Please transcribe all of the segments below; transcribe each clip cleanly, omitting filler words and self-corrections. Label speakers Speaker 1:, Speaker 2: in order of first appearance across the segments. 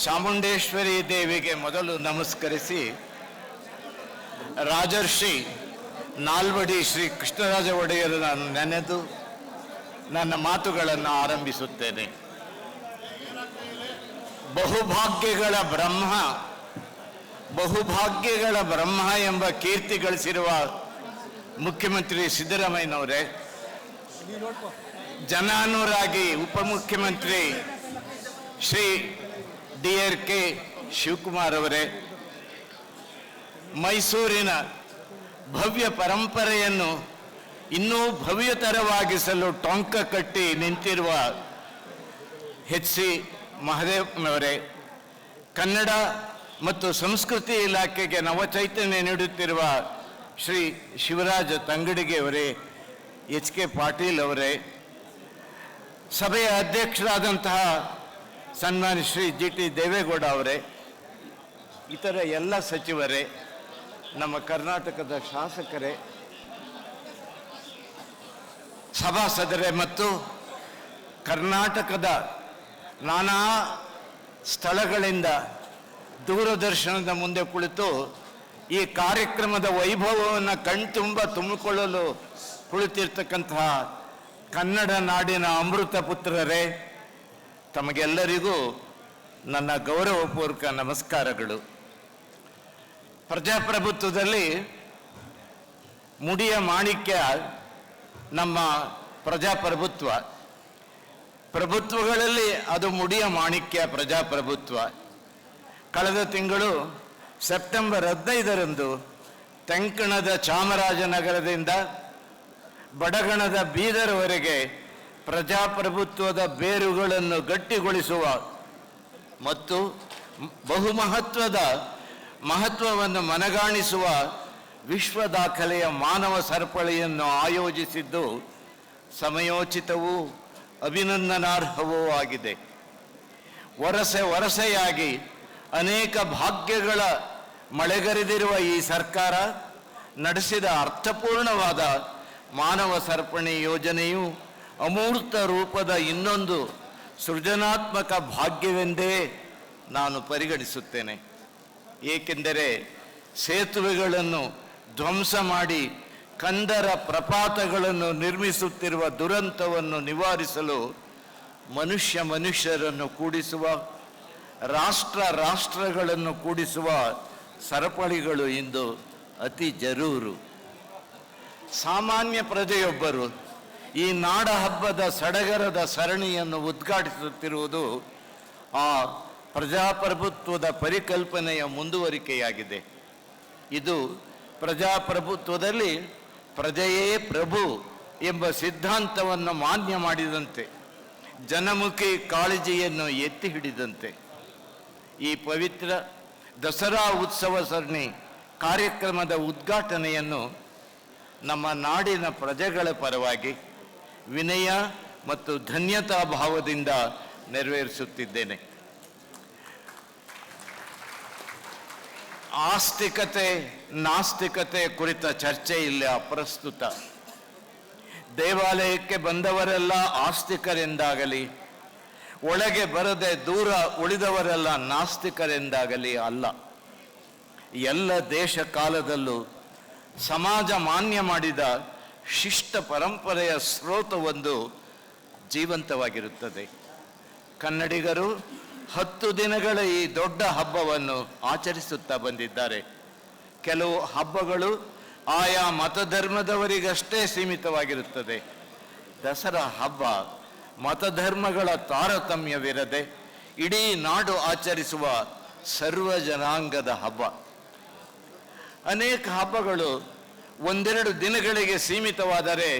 Speaker 1: ಚಾಮುಂಡೇಶ್ವರಿ ದೇವಿಗೆ ಮೊದಲು ನಮಸ್ಕರಿಸಿ ರಾಜರ್ಷಿ ನಾಲ್ವಡಿ ಶ್ರೀ ಕೃಷ್ಣರಾಜ ಒಡೆಯರನ್ನು ನೆನೆದು ನನ್ನ ಮಾತುಗಳನ್ನು ಆರಂಭಿಸುತ್ತೇನೆ. ಬಹುಭಾಗ್ಯಗಳ ಬ್ರಹ್ಮ ಎಂಬ ಕೀರ್ತಿ ಗಳಿಸಿರುವ ಮುಖ್ಯಮಂತ್ರಿ ಸಿದ್ದರಾಮಯ್ಯನವರೇ, ಜನಾನುರಾಗಿ ಉಪಮುಖ್ಯಮಂತ್ರಿ ಶ್ರೀ DRK ಶಿವಕುಮಾರ್ ಅವರೇ, ಮೈಸೂರಿನ ಭವ್ಯ ಪರಂಪರೆಯನ್ನು ಇನ್ನೂ ಭವ್ಯತರವಾಗಿಸಲು ಟೊಂಕ ಕಟ್ಟಿ ನಿಂತಿರುವ HC ಮಹದೇವನವರೇ, ಕನ್ನಡ ಮತ್ತು ಸಂಸ್ಕೃತಿ ಇಲಾಖೆಗೆ ನವಚೈತನ್ಯ ನೀಡುತ್ತಿರುವ ಶ್ರೀ ಶಿವರಾಜ ತಂಗಡಿಗೆ ಅವರೇ, HK ಪಾಟೀಲ್ ಅವರೇ, ಸಭೆಯ ಅಧ್ಯಕ್ಷರಾದಂತಹ ಸನ್ಮಾನ್ಯ ಶ್ರೀ GT ದೇವೇಗೌಡ ಅವರೇ, ಇತರ ಎಲ್ಲ ಸಚಿವರೇ, ನಮ್ಮ ಕರ್ನಾಟಕದ ಶಾಸಕರೇ, ಸಭಾಸದರೇ ಮತ್ತು ಕರ್ನಾಟಕದ ನಾನಾ ಸ್ಥಳಗಳಿಂದ ದೂರದರ್ಶನದ ಮುಂದೆ ಕುಳಿತು ಈ ಕಾರ್ಯಕ್ರಮದ ವೈಭವವನ್ನು ಕಣ್ತುಂಬ ತುಂಬಿಕೊಳ್ಳಲು ಕುಳಿತಿರ್ತಕ್ಕಂತಹ ಕನ್ನಡ ನಾಡಿನ ಅಮೃತ ಪುತ್ರರೇ, ತಮಗೆಲ್ಲರಿಗೂ ನನ್ನ ಗೌರವಪೂರ್ವಕ ನಮಸ್ಕಾರಗಳು. ಪ್ರಜಾಪ್ರಭುತ್ವದಲ್ಲಿ ಮುಡಿಯ ಮಾಣಿಕ್ಯ ನಮ್ಮ ಪ್ರಜಾಪ್ರಭುತ್ವ. ಪ್ರಭುತ್ವಗಳಲ್ಲಿ ಅದು ಮುಡಿಯ ಮಾಣಿಕ್ಯ ಪ್ರಜಾಪ್ರಭುತ್ವ. ಕಳೆದ ತಿಂಗಳು ಸೆಪ್ಟೆಂಬರ್ 15ರಂದು ತೆಂಕಣದ ಚಾಮರಾಜನಗರದಿಂದ ಬಡಗಣದ ಬೀದರ್ವರೆಗೆ ಪ್ರಜಾಪ್ರಭುತ್ವದ ಬೇರುಗಳನ್ನು ಗಟ್ಟಿಗೊಳಿಸುವ ಮತ್ತು ಮಹತ್ವವನ್ನು ಮನಗಾಣಿಸುವ ವಿಶ್ವ ದಾಖಲೆಯ ಮಾನವ ಸರಪಳಿಯನ್ನು ಆಯೋಜಿಸಿದ್ದು ಸಮಯೋಚಿತವೂ ಅಭಿನಂದನಾರ್ಹವೂ ಆಗಿದೆ. ವರಸೆಯಾಗಿ ಅನೇಕ ಭಾಗ್ಯಗಳ ಮಳೆಗರೆದಿರುವ ಈ ಸರ್ಕಾರ ನಡೆಸಿದ ಅರ್ಥಪೂರ್ಣವಾದ ಮಾನವ ಸರಪಣಿ ಯೋಜನೆಯು ಅಮೂರ್ತ ರೂಪದ ಇನ್ನೊಂದು ಸೃಜನಾತ್ಮಕ ಭಾಗ್ಯವೆಂದೇ ನಾನು ಪರಿಗಣಿಸುತ್ತೇನೆ. ಏಕೆಂದರೆ ಸೇತುವೆಗಳನ್ನು ಧ್ವಂಸ ಮಾಡಿ ಕಂದರ ಪ್ರಪಾತಗಳನ್ನು ನಿರ್ಮಿಸುತ್ತಿರುವ ದುರಂತವನ್ನು ನಿವಾರಿಸಲು ಮನುಷ್ಯರನ್ನು ಕೂಡಿಸುವ, ರಾಷ್ಟ್ರಗಳನ್ನು ಕೂಡಿಸುವ ಸರಪಳಿಗಳು ಇಂದು ಅತಿ ಜರೂರು. ಸಾಮಾನ್ಯ ಪ್ರಜೆಯೊಬ್ಬರು ಈ ನಾಡ ಹಬ್ಬದ ಸಡಗರದ ಸರಣಿಯನ್ನು ಉದ್ಘಾಟಿಸುತ್ತಿರುವುದು ಆ ಪ್ರಜಾಪ್ರಭುತ್ವದ ಪರಿಕಲ್ಪನೆಯ ಮುಂದುವರಿಕೆಯಾಗಿದೆ. ಇದು ಪ್ರಜಾಪ್ರಭುತ್ವದಲ್ಲಿ ಪ್ರಜೆಯೇ ಪ್ರಭು ಎಂಬ ಸಿದ್ಧಾಂತವನ್ನು ಮಾನ್ಯ ಮಾಡಿದಂತೆ, ಜನಮುಖಿ ಕಾಳಜಿಯನ್ನು ಎತ್ತಿ ಹಿಡಿದಂತೆ. ಈ ಪವಿತ್ರ ದಸರಾ ಉತ್ಸವ ಸರಣಿ ಕಾರ್ಯಕ್ರಮದ ಉದ್ಘಾಟನೆಯನ್ನು ನಮ್ಮ ನಾಡಿನ ಪ್ರಜೆಗಳ ಪರವಾಗಿ ವಿನಯ ಮತ್ತು ಧನ್ಯತಾ ಭಾವದಿಂದ ನೆರವೇರಿಸುತ್ತಿದ್ದೇನೆ. ಆಸ್ತಿಕತೆ ನಾಸ್ತಿಕತೆ ಕುರಿತ ಚರ್ಚೆ ಇಲ್ಲಿ ಅಪ್ರಸ್ತುತ. ದೇವಾಲಯಕ್ಕೆ ಬಂದವರೆಲ್ಲ ಆಸ್ತಿಕರೆಂದಾಗಲಿ, ಒಳಗೆ ಬರದೆ ದೂರ ಉಳಿದವರೆಲ್ಲ ನಾಸ್ತಿಕರೆಂದಾಗಲಿ ಅಲ್ಲ. ಎಲ್ಲ ದೇಶ ಕಾಲದಲ್ಲೂ ಸಮಾಜ ಮಾನ್ಯ ಮಾಡಿದ ಶಿಷ್ಟ ಪರಂಪರೆಯ ಸ್ರೋತವೊಂದು ಜೀವಂತವಾಗಿರುತ್ತದೆ. ಕನ್ನಡಿಗರು 10 ದಿನಗಳ ಈ ದೊಡ್ಡ ಹಬ್ಬವನ್ನು ಆಚರಿಸುತ್ತಾ ಬಂದಿದ್ದಾರೆ. ಕೆಲವು ಹಬ್ಬಗಳು ಆಯಾ ಮತಧರ್ಮದವರಿಗಷ್ಟೇ ಸೀಮಿತವಾಗಿರುತ್ತದೆ. ದಸರಾ ಹಬ್ಬ ಮತಧರ್ಮಗಳ ತಾರತಮ್ಯವಿರದೆ ಇಡೀ ನಾಡು ಆಚರಿಸುವ ಸರ್ವ ಜನಾಂಗದ ಹಬ್ಬ. ಅನೇಕ ಹಬ್ಬಗಳು 1-2 ದಿನಗಳಿಗೆ ಸೀಮಿತವಾದರೆ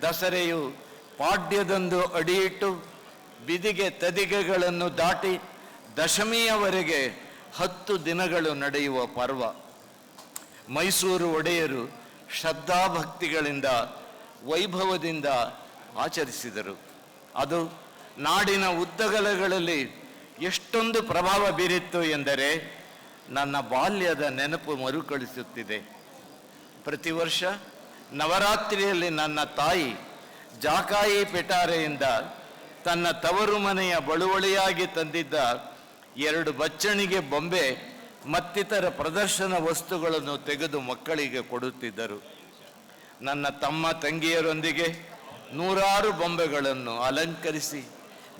Speaker 1: ದಸರೆಯು ಪಾಡ್ಯದಂದು ಅಡಿಯಿಟ್ಟು ಬಿದಿಗೆ ತದಿಗೆಗಳನ್ನು ದಾಟಿ ದಶಮಿಯವರೆಗೆ 10 ದಿನಗಳು ನಡೆಯುವ ಪರ್ವ. ಮೈಸೂರು ಒಡೆಯರು ಶ್ರದ್ಧಾಭಕ್ತಿಗಳಿಂದ ವೈಭವದಿಂದ ಆಚರಿಸಿದರು. ಅದು ನಾಡಿನ ಉದ್ದಗಲಗಳಲ್ಲಿ ಎಷ್ಟೊಂದು ಪ್ರಭಾವ ಬೀರಿತ್ತು ಎಂದರೆ ನನ್ನ ಬಾಲ್ಯದ ನೆನಪು ಮರುಕಳಿಸುತ್ತಿದೆ. ಪ್ರತಿ ವರ್ಷ ನವರಾತ್ರಿಯಲ್ಲಿ ನನ್ನ ತಾಯಿ ಜಾಕಾಯಿ ಪೆಟಾರೆಯಿಂದ ತನ್ನ ತವರು ಮನೆಯ ಬಳುವಳಿಯಾಗಿ ತಂದಿದ್ದ 2 ಬಚ್ಚಣಿಗೆ ಬೊಂಬೆ ಮತ್ತಿತರ ಪ್ರದರ್ಶನ ವಸ್ತುಗಳನ್ನು ತೆಗೆದು ಮಕ್ಕಳಿಗೆ ಕೊಡುತ್ತಿದ್ದರು. ನನ್ನ ತಮ್ಮ ತಂಗಿಯರೊಂದಿಗೆ 100 ಬೊಂಬೆಗಳನ್ನು ಅಲಂಕರಿಸಿ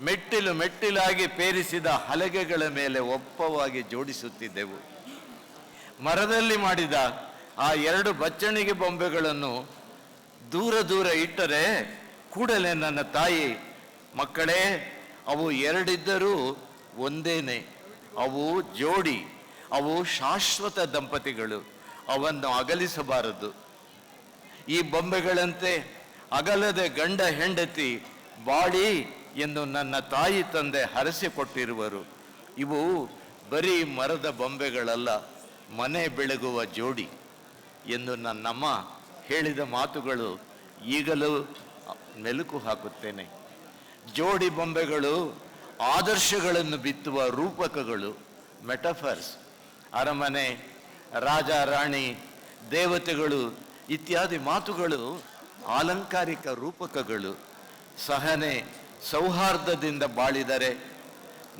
Speaker 1: ಮೆಟ್ಟಿಲು ಮೆಟ್ಟಿಲಾಗಿ ಪೇರಿಸಿದ ಹಲಗೆಗಳ ಮೇಲೆ ಒಪ್ಪವಾಗಿ ಜೋಡಿಸುತ್ತಿದ್ದೆವು. ಮರದಲ್ಲಿ ಮಾಡಿದ ಆ 2 ಬಚ್ಚಣಿಗೆ ಬೊಂಬೆಗಳನ್ನು ದೂರ ದೂರ ಇಟ್ಟರೆ ಕೂಡಲೇ ನನ್ನ ತಾಯಿ, ಮಕ್ಕಳೇ, ಅವು 2 ಇದ್ದರೂ ಒಂದೇನೆ, ಅವು ಜೋಡಿ, ಅವು ಶಾಶ್ವತ ದಂಪತಿಗಳು, ಅವನ್ನು ಅಗಲಿಸಬಾರದು. ಈ ಬೊಂಬೆಗಳಂತೆ ಅಗಲದೆ ಗಂಡ ಹೆಂಡತಿ ಬಾಳಿ ಎಂದು ನನ್ನ ತಾಯಿ ತಂದೆ ಹರಸಿಕೊಟ್ಟಿರುವರು. ಇವು ಬರೀ ಮರದ ಬೊಂಬೆಗಳಲ್ಲ, ಮನೆ ಬೆಳಗುವ ಜೋಡಿ ಎಂದು ನನ್ನಮ್ಮ ಹೇಳಿದ ಮಾತುಗಳು ಈಗಲೂ ಮೆಲುಕು ಹಾಕುತ್ತೇನೆ. ಜೋಡಿ ಬೊಂಬೆಗಳು ಆದರ್ಶಗಳನ್ನು ಬಿತ್ತುವ ರೂಪಕಗಳು, ಮೆಟಫರ್ಸ್. ಅರಮನೆ, ರಾಜ ರಾಣಿ, ದೇವತೆಗಳು ಇತ್ಯಾದಿ ಮಾತುಗಳು ಆಲಂಕಾರಿಕ ರೂಪಕಗಳು. ಸಹನೆ, ಸೌಹಾರ್ದದಿಂದ ಬಾಳಿದರೆ,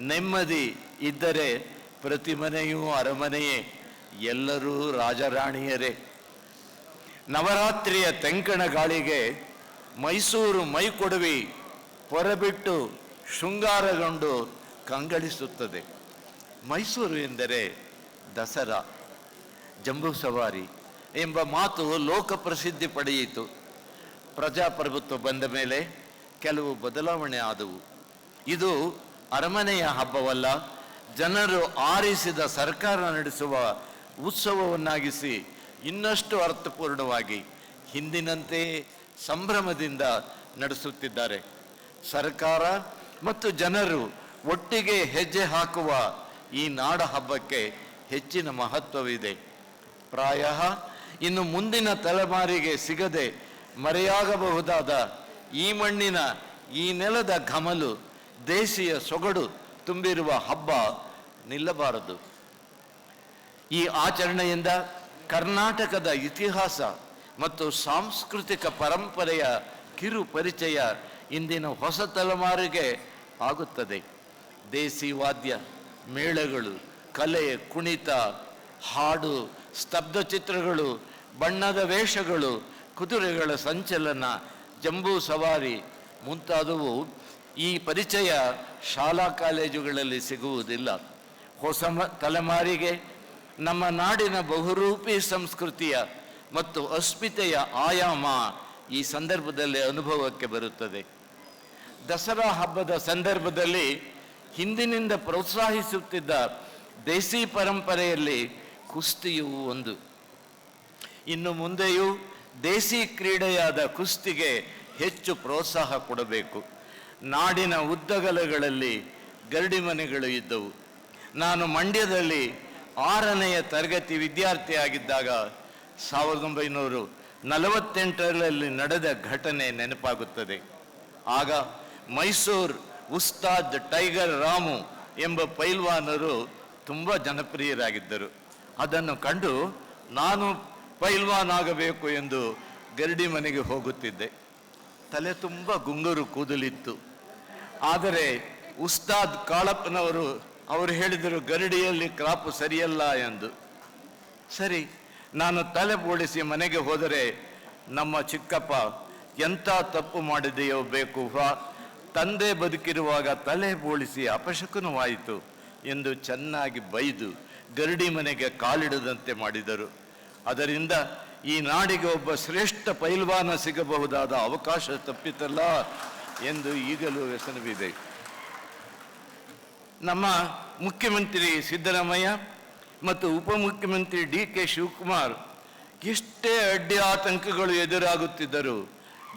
Speaker 1: ನೆಮ್ಮದಿ ಇದ್ದರೆ ಪ್ರತಿ ಮನೆಯೂ ಅರಮನೆಯೇ, ಎಲ್ಲರೂ ರಾಜರಾಣಿಯರೇ. ನವರಾತ್ರಿಯ ತೆಂಕಣ ಗಾಳಿಗೆ ಮೈಸೂರು ಮೈಕೊಡವಿ ಹೊರಬಿಟ್ಟು ಶೃಂಗಾರಗೊಂಡು ಕಂಗಳಿಸುತ್ತದೆ. ಮೈಸೂರು ಎಂದರೆ ದಸರಾ, ಜಂಬೂ ಸವಾರಿ ಎಂಬ ಮಾತು ಲೋಕ ಪ್ರಸಿದ್ಧಿ ಪಡೆಯಿತು. ಪ್ರಜಾಪ್ರಭುತ್ವ ಬಂದ ಮೇಲೆ ಕೆಲವು ಬದಲಾವಣೆ ಆದವು. ಇದು ಅರಮನೆಯ ಹಬ್ಬವಲ್ಲ, ಜನರು ಆರಿಸಿದ ಸರ್ಕಾರ ನಡೆಸುವ ಉತ್ಸವವನ್ನಾಗಿಸಿ ಇನ್ನಷ್ಟು ಅರ್ಥಪೂರ್ಣವಾಗಿ ಹಿಂದಿನಂತೆ ಸಂಭ್ರಮದಿಂದ ನಡೆಸುತ್ತಿದ್ದಾರೆ. ಸರ್ಕಾರ ಮತ್ತು ಜನರು ಒಟ್ಟಿಗೆ ಹೆಜ್ಜೆ ಹಾಕುವ ಈ ನಾಡ ಹಬ್ಬಕ್ಕೆ ಹೆಚ್ಚಿನ ಮಹತ್ವವಿದೆ. ಪ್ರಾಯಃ ಇನ್ನು ಮುಂದಿನ ತಲೆಮಾರಿಗೆ ಸಿಗದೆ ಮರೆಯಾಗಬಹುದಾದ ಈ ಮಣ್ಣಿನ, ಈ ನೆಲದ ಘಮಲು, ದೇಶೀಯ ಸೊಗಡು ತುಂಬಿರುವ ಹಬ್ಬ ನಿಲ್ಲಬಾರದು. ಈ ಆಚರಣೆಯಿಂದ ಕರ್ನಾಟಕದ ಇತಿಹಾಸ ಮತ್ತು ಸಾಂಸ್ಕೃತಿಕ ಪರಂಪರೆಯ ಕಿರು ಪರಿಚಯ ಇಂದಿನ ಹೊಸ ತಲೆಮಾರಿಗೆ ಆಗುತ್ತದೆ. ದೇಸಿ ವಾದ್ಯ, ಮೇಳಗಳು, ಕಲೆ, ಕುಣಿತ, ಹಾಡು, ಸ್ತಬ್ಧ ಚಿತ್ರಗಳು, ಬಣ್ಣದ ವೇಷಗಳು, ಕುದುರೆಗಳ ಸಂಚಲನ, ಜಂಬೂ ಸವಾರಿ ಮುಂತಾದವು ಈ ಪರಿಚಯ ಶಾಲಾ ಕಾಲೇಜುಗಳಲ್ಲಿ ಸಿಗುವುದಿಲ್ಲ. ಹೊಸ ತಲೆಮಾರಿಗೆ ನಮ್ಮ ನಾಡಿನ ಬಹುರೂಪಿ ಸಂಸ್ಕೃತಿಯ ಮತ್ತು ಅಸ್ಮಿತೆಯ ಆಯಾಮ ಈ ಸಂದರ್ಭದಲ್ಲಿ ಅನುಭವಕ್ಕೆ ಬರುತ್ತದೆ. ದಸರಾ ಹಬ್ಬದ ಸಂದರ್ಭದಲ್ಲಿ ಹಿಂದಿನಿಂದ ಪ್ರೋತ್ಸಾಹಿಸುತ್ತಿದ್ದ ದೇಸಿ ಪರಂಪರೆಯಲ್ಲಿ ಕುಸ್ತಿಯೂ ಒಂದು. ಇನ್ನು ಮುಂದೆಯೂ ದೇಸಿ ಕ್ರೀಡೆಯಾದ ಕುಸ್ತಿಗೆ ಹೆಚ್ಚು ಪ್ರೋತ್ಸಾಹ ಕೊಡಬೇಕು. ನಾಡಿನ ಉದ್ದಗಲಗಳಲ್ಲಿ ಗರಡಿ ಮನೆಗಳು ಇದ್ದವು. ನಾನು ಮಂಡ್ಯದಲ್ಲಿ 6ನೆಯ ತರಗತಿ ವಿದ್ಯಾರ್ಥಿಯಾಗಿದ್ದಾಗ 1948ರಲ್ಲಿ ನಡೆದ ಘಟನೆ ನೆನಪಾಗುತ್ತದೆ. ಆಗ ಮೈಸೂರು ಉಸ್ತಾದ್ ಟೈಗರ್ ರಾಮು ಎಂಬ ಪೈಲ್ವಾನರು ತುಂಬ ಜನಪ್ರಿಯರಾಗಿದ್ದರು. ಅದನ್ನು ಕಂಡು ನಾನು ಪೈಲ್ವಾನ್ ಆಗಬೇಕು ಎಂದು ಗರಡಿ ಮನೆಗೆ ಹೋಗುತ್ತಿದ್ದೆ. ತಲೆ ತುಂಬ ಗುಂಗುರು ಕೂದಲಿತ್ತು. ಆದರೆ ಉಸ್ತಾದ್ ಕಾಳಪ್ಪನವರು ಹೇಳಿದರು, ಗರಡಿಯಲ್ಲಿ ಕ್ರಾಪು ಸರಿಯಲ್ಲ ಎಂದು. ಸರಿ, ನಾನು ತಲೆ ಬೋಳಿಸಿ ಮನೆಗೆ ಹೋದರೆ ನಮ್ಮ ಚಿಕ್ಕಪ್ಪ, ಎಂಥ ತಪ್ಪು ಮಾಡಿದೆಯೋ ಬೇಕು, ತಂದೆ ಬದುಕಿರುವಾಗ ತಲೆ ಬೋಳಿಸಿ ಅಪಶಕುನವಾಯಿತು ಎಂದು ಚೆನ್ನಾಗಿ ಬೈದು ಗರಡಿ ಮನೆಗೆ ಕಾಲಿಡದಂತೆ ಮಾಡಿದರು. ಅದರಿಂದ ಈ ನಾಡಿಗೆ ಒಬ್ಬ ಶ್ರೇಷ್ಠ ಪೈಲ್ವಾನ ಸಿಗಬಹುದಾದ ಅವಕಾಶ ತಪ್ಪಿತಲ್ಲ ಎಂದು ಈಗಲೂ ವ್ಯಸನವಿದೆ. ನಮ್ಮ ಮುಖ್ಯಮಂತ್ರಿ ಸಿದ್ದರಾಮಯ್ಯ ಮತ್ತು ಉಪಮುಖ್ಯಮಂತ್ರಿ ಡಿ.ಕೆ. ಶಿವಕುಮಾರ್ ಎಷ್ಟೇ ಅಡ್ಡಿ ಆತಂಕಗಳು ಎದುರಾಗುತ್ತಿದ್ದರು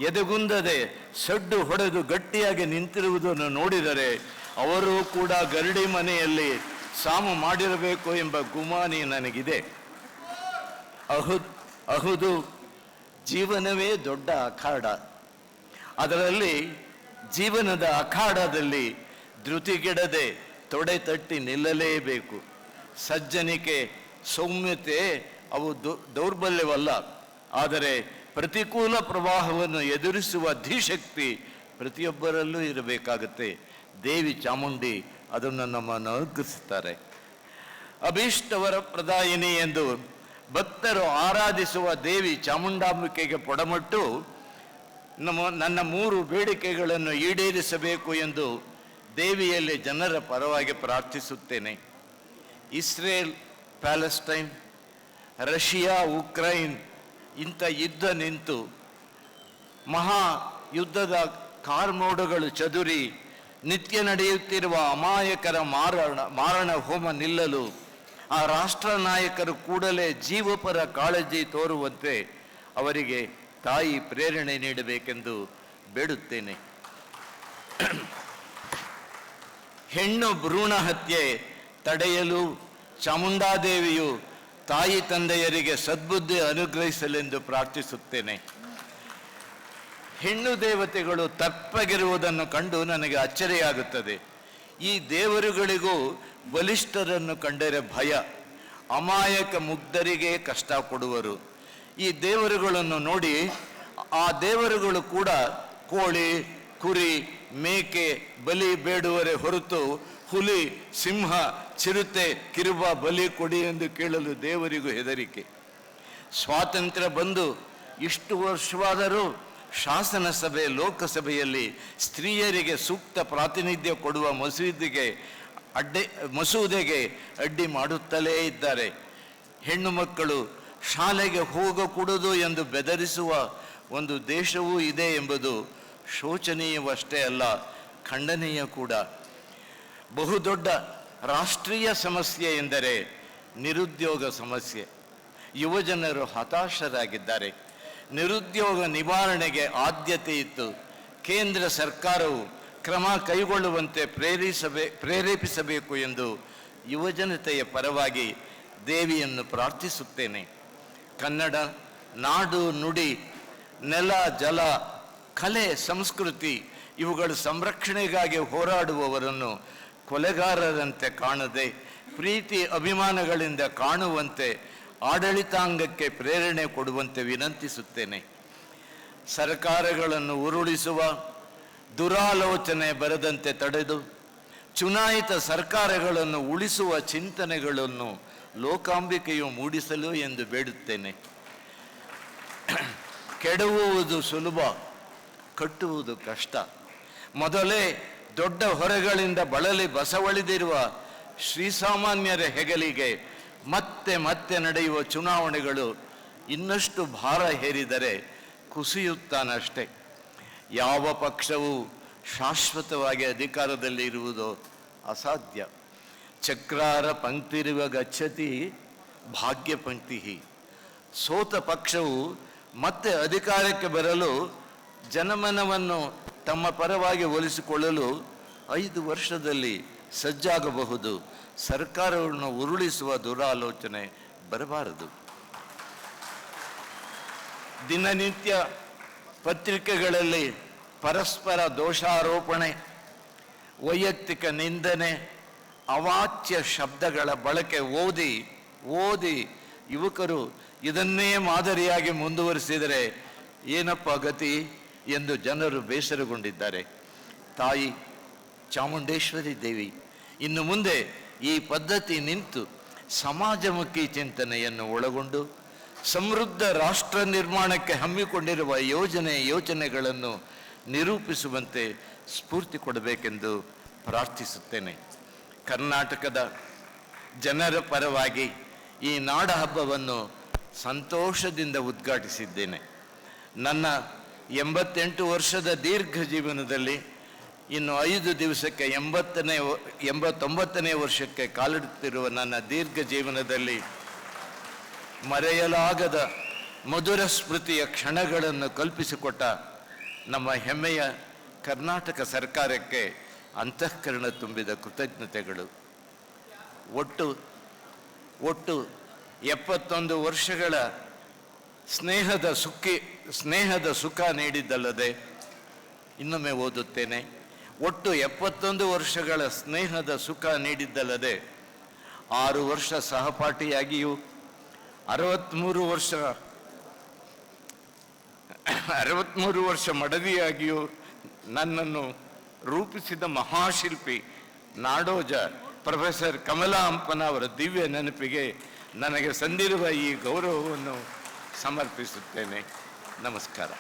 Speaker 1: ಎದೆಗುಂದದೆ ಸಡ್ಡು ಹೊಡೆದು ಗಟ್ಟಿಯಾಗಿ ನಿಂತಿರುವುದನ್ನು ನೋಡಿದರೆ ಅವರು ಕೂಡ ಗರಡಿ ಮನೆಯಲ್ಲಿ ಸಾಮು ಮಾಡಿರಬೇಕು ಎಂಬ ಗುಮಾನಿ ನನಗಿದೆ. ಅಹುದು, ಜೀವನವೇ ದೊಡ್ಡ ಅಖಾಡ. ಅದರಲ್ಲಿ ಜೀವನದ ಅಖಾಡದಲ್ಲಿ ಧೃತಿಗೆಡದೆ ತೊಡೆ ತಟ್ಟಿ ನಿಲ್ಲಲೇಬೇಕು. ಸಜ್ಜನಿಕೆ, ಸೌಮ್ಯತೆ ಅವು ದೌರ್ಬಲ್ಯವಲ್ಲ, ಆದರೆ ಪ್ರತಿಕೂಲ ಪ್ರವಾಹವನ್ನು ಎದುರಿಸುವ ಧೀಶಕ್ತಿ ಪ್ರತಿಯೊಬ್ಬರಲ್ಲೂ ಇರಬೇಕಾಗುತ್ತೆ. ದೇವಿ ಚಾಮುಂಡಿ ಅದನ್ನು ನಮ್ಮನ್ನು ಅನುಗ್ರಹಿಸುತ್ತಾರೆ. ಅಭೀಷ್ಟವರ ಪ್ರದಾಯಿನಿ ಎಂದು ಭಕ್ತರು ಆರಾಧಿಸುವ ದೇವಿ ಚಾಮುಂಡಾಂಬಿಕೆಗೆ ಪೊಡಮಟ್ಟು ನನ್ನ 3 ಬೇಡಿಕೆಗಳನ್ನು ಈಡೇರಿಸಬೇಕು ಎಂದು ದೇವಿಯಲ್ಲಿ ಜನರ ಪರವಾಗಿ ಪ್ರಾರ್ಥಿಸುತ್ತೇನೆ. ಇಸ್ರೇಲ್ ಪ್ಯಾಲೆಸ್ಟೈನ್, ರಷ್ಯಾ ಉಕ್ರೈನ್ ಇಂಥ ಯುದ್ಧ ನಿಂತು ಮಹಾ ಯುದ್ಧದ ಕಾರ್ಮೋಡಗಳು ಚದುರಿ ನಿತ್ಯ ನಡೆಯುತ್ತಿರುವ ಅಮಾಯಕರ ಮಾರಣ ಹೋಮ ನಿಲ್ಲಲು ಆ ರಾಷ್ಟ್ರ ನಾಯಕರು ಕೂಡಲೇ ಜೀವಪರ ಕಾಳಜಿ ತೋರುವಂತೆ ಅವರಿಗೆ ತಾಯಿ ಪ್ರೇರಣೆ ನೀಡಬೇಕೆಂದು ಬೇಡುತ್ತೇನೆ. ಹೆಣ್ಣು ಭ್ರೂಣ ಹತ್ಯೆ ತಡೆಯಲು ಚಾಮುಂಡಾದೇವಿಯು ತಾಯಿ ತಂದೆಯರಿಗೆ ಸದ್ಬುದ್ಧಿ ಅನುಗ್ರಹಿಸಲೆಂದು ಪ್ರಾರ್ಥಿಸುತ್ತೇನೆ. ಹೆಣ್ಣು ದೇವತೆಗಳು ತಪ್ಪಗಿರುವುದನ್ನು ಕಂಡು ನನಗೆ ಅಚ್ಚರಿಯಾಗುತ್ತದೆ. ಈ ದೇವರುಗಳಿಗೂ ಬಲಿಷ್ಠರನ್ನು ಕಂಡರೆ ಭಯ. ಅಮಾಯಕ ಮುಗ್ಧರಿಗೆ ಕಷ್ಟ ಕೊಡುವರು. ಈ ದೇವರುಗಳನ್ನು ನೋಡಿ ಆ ದೇವರುಗಳು ಕೂಡ ಕೋಳಿ, ಕುರಿ, ಮೇಕೆ ಬಲಿ ಬೇಡುವರೆ ಹೊರತು ಹುಲಿ, ಸಿಂಹ, ಚಿರತೆ, ಕಿರುಬ ಬಲಿ ಕೊಡಿ ಎಂದು ಕೇಳಲು ದೇವರಿಗೂ ಹೆದರಿಕೆ. ಸ್ವಾತಂತ್ರ್ಯ ಬಂದು ಇಷ್ಟು ವರ್ಷವಾದರೂ ಶಾಸನ ಸಭೆ, ಲೋಕಸಭೆಯಲ್ಲಿ ಸ್ತ್ರೀಯರಿಗೆ ಸೂಕ್ತ ಪ್ರಾತಿನಿಧ್ಯ ಕೊಡುವ ಮಸೂದೆಗೆ ಅಡ್ಡಿ ಮಾಡುತ್ತಲೇ ಇದ್ದಾರೆ. ಹೆಣ್ಣು ಮಕ್ಕಳು ಶಾಲೆಗೆ ಹೋಗಕೂಡದು ಎಂದು ಬೆದರಿಸುವ ಒಂದು ದೇಶವೂ ಇದೆ ಎಂಬುದು ಶೋಚನೀಯವಷ್ಟೇ ಅಲ್ಲ, ಖಂಡನೀಯ ಕೂಡ. ಬಹುದೊಡ್ಡ ರಾಷ್ಟ್ರೀಯ ಸಮಸ್ಯೆ ಎಂದರೆ ನಿರುದ್ಯೋಗ ಸಮಸ್ಯೆ. ಯುವಜನರು ಹತಾಶರಾಗಿದ್ದಾರೆ. ನಿರುದ್ಯೋಗ ನಿವಾರಣೆಗೆ ಆದ್ಯತೆ ಇತ್ತು. ಕೇಂದ್ರ ಸರ್ಕಾರವು ಕ್ರಮ ಕೈಗೊಳ್ಳುವಂತೆ ಪ್ರೇರೇಪಿಸಬೇಕು ಎಂದು ಯುವಜನತೆಯ ಪರವಾಗಿ ದೇವಿಯನ್ನು ಪ್ರಾರ್ಥಿಸುತ್ತೇನೆ. ಕನ್ನಡ ನಾಡು, ನುಡಿ, ನೆಲ, ಜಲ, ಕಲೆ, ಸಂಸ್ಕೃತಿ ಇವುಗಳ ಸಂರಕ್ಷಣೆಗಾಗಿ ಹೋರಾಡುವವರನ್ನು ಕೊಲೆಗಾರರಂತೆ ಕಾಣದೆ ಪ್ರೀತಿ ಅಭಿಮಾನಗಳಿಂದ ಕಾಣುವಂತೆ ಆಡಳಿತಾಂಗಕ್ಕೆ ಪ್ರೇರಣೆ ಕೊಡುವಂತೆ ವಿನಂತಿಸುತ್ತೇನೆ. ಸರ್ಕಾರಗಳನ್ನು ಉರುಳಿಸುವ ದುರಾಲೋಚನೆ ಬರದಂತೆ ತಡೆದು ಚುನಾಯಿತ ಸರ್ಕಾರಗಳನ್ನು ಉಳಿಸುವ ಚಿಂತನೆಗಳನ್ನು ಲೋಕಾಂಬಿಕೆಯು ಮೂಡಿಸಲು ಎಂದು ಬೇಡುತ್ತೇನೆ. ಕೆಡವುವುದು ಸುಲಭ, ಕಟ್ಟುವುದು ಕಷ್ಟ. ಮೊದಲೇ ದೊಡ್ಡ ಹೊರೆಗಳಿಂದ ಬಳಲಿ ಬಸವಳಿದಿರುವ ಶ್ರೀಸಾಮಾನ್ಯರ ಹೆಗಲಿಗೆ ಮತ್ತೆ ಮತ್ತೆ ನಡೆಯುವ ಚುನಾವಣೆಗಳು ಇನ್ನಷ್ಟು ಭಾರ ಹೇರಿದರೆ ಕುಸಿಯುತ್ತಾನಷ್ಟೇ. ಯಾವ ಪಕ್ಷವೂ ಶಾಶ್ವತವಾಗಿ ಅಧಿಕಾರದಲ್ಲಿ ಇರುವುದು ಅಸಾಧ್ಯ. ಚಕ್ರಾರ ಪಂಕ್ತಿರಿವ ಗಚ್ಚತಿ ಭಾಗ್ಯ ಪಂಕ್ತಿ. ಸೋತ ಪಕ್ಷವು ಮತ್ತೆ ಅಧಿಕಾರಕ್ಕೆ ಬರಲು ಜನಮನವನ್ನು ತಮ್ಮ ಪರವಾಗಿ ಒಲಿಸಿಕೊಳ್ಳಲು 5 ವರ್ಷದಲ್ಲಿ ಸಜ್ಜಾಗಬಹುದು. ಸರ್ಕಾರವನ್ನು ಉರುಳಿಸುವ ದುರಾಲೋಚನೆ ಬರಬಾರದು. ದಿನನಿತ್ಯ ಪತ್ರಿಕೆಗಳಲ್ಲಿ ಪರಸ್ಪರ ದೋಷಾರೋಪಣೆ, ವೈಯಕ್ತಿಕ ನಿಂದನೆ, ಅವಾಚ್ಯ ಶಬ್ದಗಳ ಬಳಕೆ ಓದಿ ಯುವಕರು ಇದನ್ನೇ ಮಾದರಿಯಾಗಿ ಮುಂದುವರಿಸಿದರೆ ಏನಪ್ಪ ಗತಿ ಎಂದು ಜನರು ಬೇಸರಗೊಂಡಿದ್ದಾರೆ. ತಾಯಿ ಚಾಮುಂಡೇಶ್ವರಿ ದೇವಿ ಇನ್ನು ಮುಂದೆ ಈ ಪದ್ಧತಿ ನಿಂತು ಸಮಾಜಮುಖಿ ಚಿಂತನೆಯನ್ನು ಒಳಗೊಂಡು ಸಮೃದ್ಧ ರಾಷ್ಟ್ರ ನಿರ್ಮಾಣಕ್ಕೆ ಹಮ್ಮಿಕೊಂಡಿರುವ ಯೋಚನೆಗಳನ್ನು ನಿರೂಪಿಸುವಂತೆ ಸ್ಫೂರ್ತಿ ಕೊಡಬೇಕೆಂದು ಪ್ರಾರ್ಥಿಸುತ್ತೇನೆ. ಕರ್ನಾಟಕದ ಜನರ ಪರವಾಗಿ ಈ ನಾಡ ಹಬ್ಬವನ್ನು ಸಂತೋಷದಿಂದ ಉದ್ಘಾಟಿಸಿದ್ದೇನೆ. ನನ್ನ 88 ವರ್ಷದ ದೀರ್ಘ ಜೀವನದಲ್ಲಿ ಇನ್ನು 5 ದಿವಸಕ್ಕೆ 89ನೇ ವರ್ಷಕ್ಕೆ ಕಾಲಿಡುತ್ತಿರುವ ನನ್ನ ದೀರ್ಘ ಜೀವನದಲ್ಲಿ ಮರೆಯಲಾಗದ ಮಧುರ ಸ್ಮೃತಿಯ ಕ್ಷಣಗಳನ್ನು ಕಲ್ಪಿಸಿಕೊಟ್ಟ ನಮ್ಮ ಹೆಮ್ಮೆಯ ಕರ್ನಾಟಕ ಸರ್ಕಾರಕ್ಕೆ ಅಂತಃಕರಣ ತುಂಬಿದ ಕೃತಜ್ಞತೆಗಳು. ಒಟ್ಟು 71 ವರ್ಷಗಳ ಸ್ನೇಹದ ಸುಖ ನೀಡಿದ್ದಲ್ಲದೆ, ಇನ್ನೊಮ್ಮೆ ಓದುತ್ತೇನೆ, ಒಟ್ಟು 71 ವರ್ಷಗಳ ಸ್ನೇಹದ ಸುಖ ನೀಡಿದ್ದಲ್ಲದೆ 6 ವರ್ಷ ಸಹಪಾಠಿಯಾಗಿಯೂ 63 ವರ್ಷ ಮಡದಿಯಾಗಿಯೂ ನನ್ನನ್ನು ರೂಪಿಸಿದ ಮಹಾಶಿಲ್ಪಿ ನಾಡೋಜ ಪ್ರೊಫೆಸರ್ ಕಮಲಾ ಹಂಪನ ಅವರ ದಿವ್ಯ ನೆನಪಿಗೆ ನನಗೆ ಸಂದಿರುವ ಈ ಗೌರವವನ್ನು ಸಮರ್ಪಿಸುತ್ತೇನೆ. ನಮಸ್ಕಾರ.